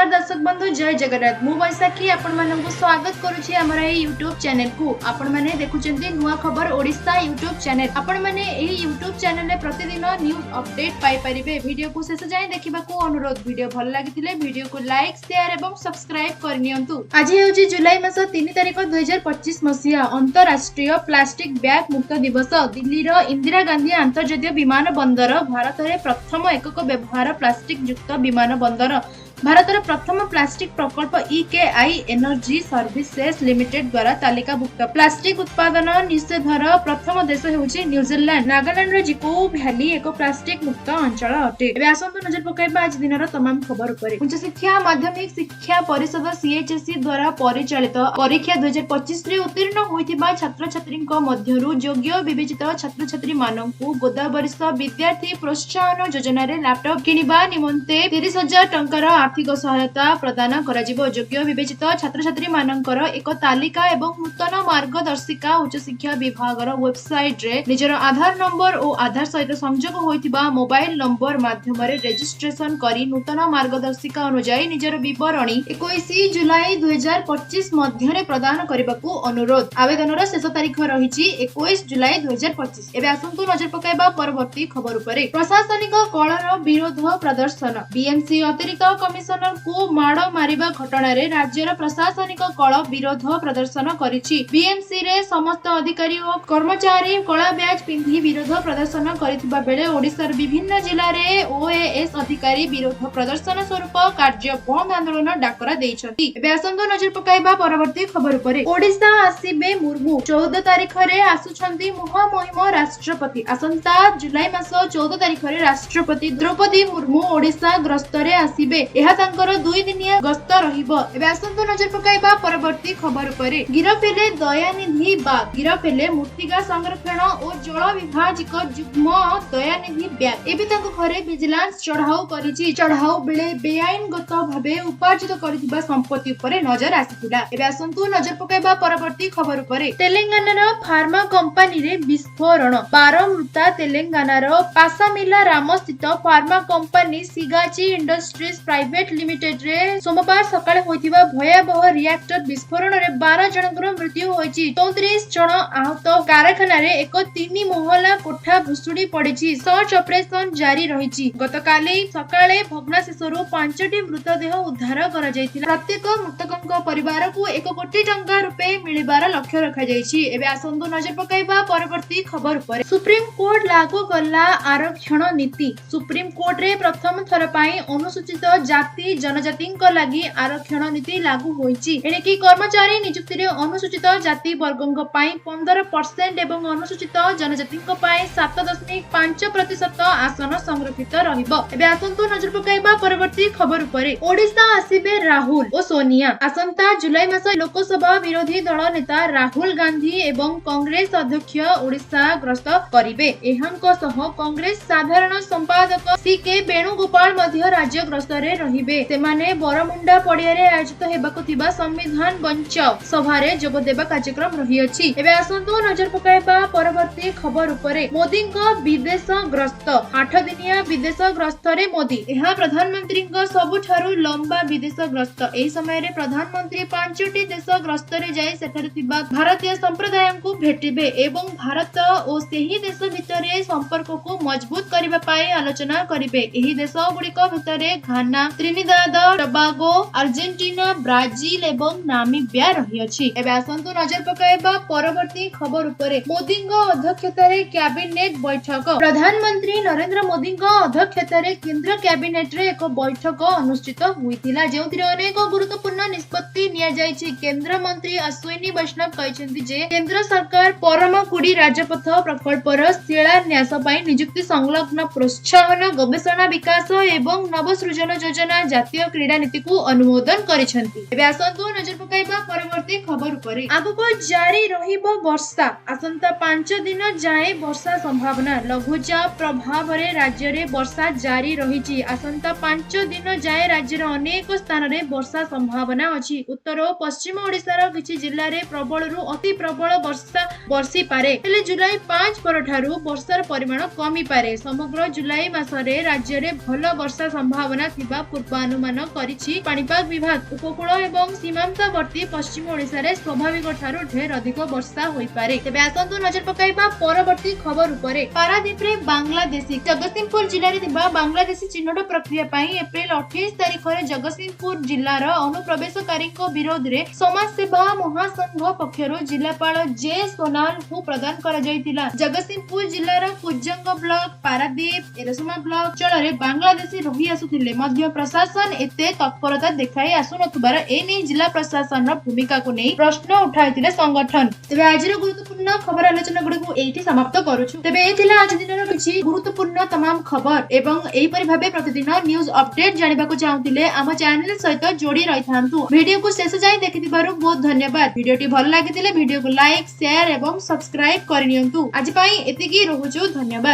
दर्शक बंधु जय जगन्नाथ मु बैसाखी आपण मानकु स्वागत करूछि हमर ए YouTube चैनल को। आपण माने देखुचंती नुआ खबर ओडिशा YouTube चैनल। आपण माने ए YouTube चैनल रे प्रतिदिन न्यूज अपडेट पाई परिबे। वीडियो को शेष जाय देखिबा को अनुरोध। वीडियो भल लागिथिले वीडियो को लाइक शेयर एवं सब्सक्राइब करनियंतु। आज हेउछि जुलाई मास 3 तारिख 2025 मसिया अंतरराष्ट्रीय प्लास्टिक बैग मुक्त दिवस। दिल्ली रो इंदिरा गांधी अंतर्जातीय विमान बंदर भारत रे प्रथम एकक व्यवहार प्लास्टिक युक्त विमान बंदर। भारतर प्रथम प्लास्टिक प्रकल्प इकेआई एनर्जी सर्विसेस लिमिटेड द्वारा तालिकाभुक्त। प्लास्टिक उत्पादन निषेधर प्रथम देश हेउछि न्यूजीलैंड। नागालैंड रो जिको वैली एक प्लास्टिक मुक्त अंचल अटे। एबे आसंतु नजर पकाइबा आज दिनर तमाम खबर उपरे। उच्च शिक्षा माध्यमिक शिक्षा परिषद सीएचएससी द्वारा परिचालित परीक्षा 2025 रे उत्तीर्ण होइतिबा छात्र छात्रीक मध्यरु योग्य विवेचित छात्र छात्री माननकु गोदावरिष्ठ विद्यार्थी प्रोत्साहन योजना रे लैपटॉप किनिबा निमंते 30,000 टंकार आर्थिक सहायता प्रदान कराजिबो। योग्य विवेचित छात्र छात्री मानकर एक तालिका एवं नूतन मार्गदर्शिका उच्च शिक्षा विभागर वेबसाइट रे निजर आधार नंबर और आधार सहित संयोग होइतिबा मोबाइल नंबर माध्यम रे रजिस्ट्रेशन करी नूतन मार्गदर्शिका अनुसार निजर विवरणी 21 जुलाई 2025 मध्य रे प्रदान करबाकू अनुरोध। आवेदनर शेष तारीख रहिछि 21 जुलाई 2025। एबे आसंतु नजर पकाइबा परवर्ती खबर उपरे। प्रशासनिक कळर विरोध प्रदर्शन। बीएमसी अतिरिक्त कमिशनर को माड़ मारिबा घटना रे राज्यर प्रशासनिक कळ विरोध प्रदर्शन करिछि। बीएमसी रे समस्त अधिकारी और कर्मचारी कला बैच पिंधी विरोध प्रदर्शन करिथिबा बेले ओडिशार विभिन्न जिल्ला रे ओएएस अधिकारी विरोध प्रदर्शन स्वरूप कार्य बंद आंदोलन डाकरा दैछथि। एबे आसंतो नजर पकाइबा परवर्ती खबर उपरे। ओडिशा आसीबे मुर्मू। 14 तारिख रे आसुछंती महामहिम राष्ट्रपति। आसंता जुलाई मास 14 तारिख रे राष्ट्रपति द्रौपदी मुर्मू ओडिशा गस्त रे आसीबे। यह तांकर 2 दिनिया गस्त रहिबो। एबे आसंतो नजर पकाइबा परवर्ती खबर उपरे। गिरफ हेले दयानिधि बाग। गिरफ हेले मूर्तिका संरक्षण और जल विभाजिक जुग्म दयानिधि बाग। एबे तांको घरे विजिलेंस चढ़ाऊ करिछि। चढ़ाऊ बेले बेआईनगत भाबे उपार्जित करथिबा संपत्ति उपरे नजर आसिथिला। एबे आसंतो नजर पकाइबा परवर्ती खबर उपरे। तेलंगानार फार्मा कंपनी रे विस्फोरण। 12 मृता तेलंगानार पासामिला राम स्थित pharma company Sigachi industries private limited रे सोमवार सकाळे होइतिबा भयावह रिएक्टर विस्फोरण रे 12 जनकर मृत्यु होइछि। 34 जन आहत। कारखाना रे एक 3 महला कोठा भुसुडी पडिछि। सर्च ऑपरेशन जारी रहिछि। गतकाली सकाळे भग्नाशेषरु 5टी मृतदेह उद्धार करा जायतिला। प्रत्येक मृतकक परिवार को 1 कोटी टंका रुपए मिलिबार लक्ष्य रखा जायछि। एबे आसंतो नजर पकाइबा परवर्ती खबर उपरे। सुप्रीम कोर्ट लागू करला आरक्षण नीति। सुप्रीम कोर्ट रे प्रथम थर पई अनुसूचित जाति जनजाति लागि आरक्षण नीति लागू होइछि। एने कि कर्मचारी नियुक्ति रे अनुसूचित जाति वर्गक पई 15% एवं अनुसूचित जनजाति पई 7.5% आसन संरक्षित रहिबो। एबे आसंतो नजर पकाइबा परवर्ती खबर उपरे। ओडिशा आसीबे राहुल और सोनिया। आसंता जुलाई मास लोकसभा विरोधी दल नेता राहुल गांधी एवं कांग्रेस अध्यक्ष ओडिशा ग्रस्त करिवे। एहंक सह कांग्रेस साधारण संपादक सीके वेणुगोपाल मध्य राज्य ग्रस्त रे रहिबे। सेमाने बरमुंडा पड़िया रे आयोजित हेबाकु थिबा संविधान बंचाओ सभा रे जोग देबा कार्यक्रम रही अछि। एबे आसंतो नजर पकाइबा परवर्ती खबर उपरे। मोदी को विदेश ग्रस्त। 8 दिनिया विदेश ग्रस्त रे मोदी। एहा प्रधानमंत्री को सबुठारु लंबा विदेश ग्रस्त। एही समय रे प्रधानमंत्री 5टी देश ग्रस्त रे जाय सेठारे थिबा भारतीय संप्रदाय को भेटिबे एवं भारत और सेही देश भितरे संपर्क को मजबूत करिबा पाए आलोचना करिबे। एही देश गुड़िक भितरे घाना, त्रिनिदाद, टबागो, अर्जेंटीना, ब्राजिल एवं नामीबिया रही अछि। एबे आसंतो नजर पकाइबा परवर्ती खबर उपरे। मोदीको अध्यक्षता रे कैबिनेट बैठक। प्रधानमंत्री नरेंद्र मोदीको अध्यक्षता रे केंद्र कैबिनेट रे एक बैठक अनुष्ठित होइतिला जेउथिरे अनेक गुरुत्वपूर्ण निष्पत्ति निया जायछि। केंद्र मंत्री अश्विनी वैष्णव कहिसेंति जे केंद्र सरकार परमकुडी राजपथ प्रकल्पर शिलान्यास पई नियुक्ति संलग्न प्रोत्साहन गवेषणा विकास एवं नवसृजन योजना जातीय क्रीडा नीति को अनुमोदन करिसेंति। एबे आसंतो नजर पकाइबा परवर्ती खबर उपरे। आगको जारी रहिबो वर्षा। आसंता 5 दिन जाए वर्षा संभावना। लघुचाप प्रभाव रे राज्य रे वर्षा जारी रहिछि। आसंता 5 दिन जाए राज्य रे अनेक स्थान रे वर्षा संभावना अछि। उत्तर और पश्चिम ओडिसा रो किछि जिल्ला रे प्रबल रु अति प्रबल वर्षा वर्षी पारे। हेले जुलाई 5 परठारु वर्षार परिमाण कमी पारे। समग्र जुलाई मास रे राज्य रे भल वर्षा संभावना थिबा पूर्वानुमान करिछि पाणिपाग पाणीपाग विभाग उपकूल एवं सीमांतवर्ती पश्चिम ओडिशा रे स्वाभाविक ठारू ढेर अधिक वर्षा होई पारे। तेबे आसंतु नजर पकाइबा परवर्ती खबर उपरे। पारादीप रे बांग्लादेशी जगतसिंहपुर जिल्ला रे थिबा बांग्लादेशी चिन्हट प्रक्रिया पई एप्रिल 28 तारिख रे जगतसिंहपुर जिल्लार अनुप्रवेशकारी विरोध रे समाज सेवा महासंघ पक्षरु जिलापाल जे सोनाल को प्रदान करा जायतिला। जगतसिंहपुर जिल्लार कुजंग ब्लॉक पारादीप एरसमा ब्लॉक अञ्चल बांग्लादेशी रही आसुथिले मध्य प्रशासन एते तत्परता देखाई आसुनथुबार एने जिला प्रशासन भूमिका को नहीं प्रश्न उठाइथिले संगठन। तेबे आजिर गुरुत्वपूर्ण खबर आलोचना गुडी को एठी समाप्त करूछु। तेबे एथिला आज दिनर किछि गुरुत्वपूर्ण तमाम खबर एवं एही परि भाबे प्रतिदिन न्यूज अपडेट जानिबा को चाहुथिले आम चैनल सहित जोडी रहिथांतु। वीडियो को शेष जाय देखिथिबारु बहुत धन्यवाद। वीडियोटी भल लागिथिले वीडियो को लाइक शेयर एवं सब्सक्राइब करिनियंतु। आज पई एतिकी रहूछु। धन्यवाद।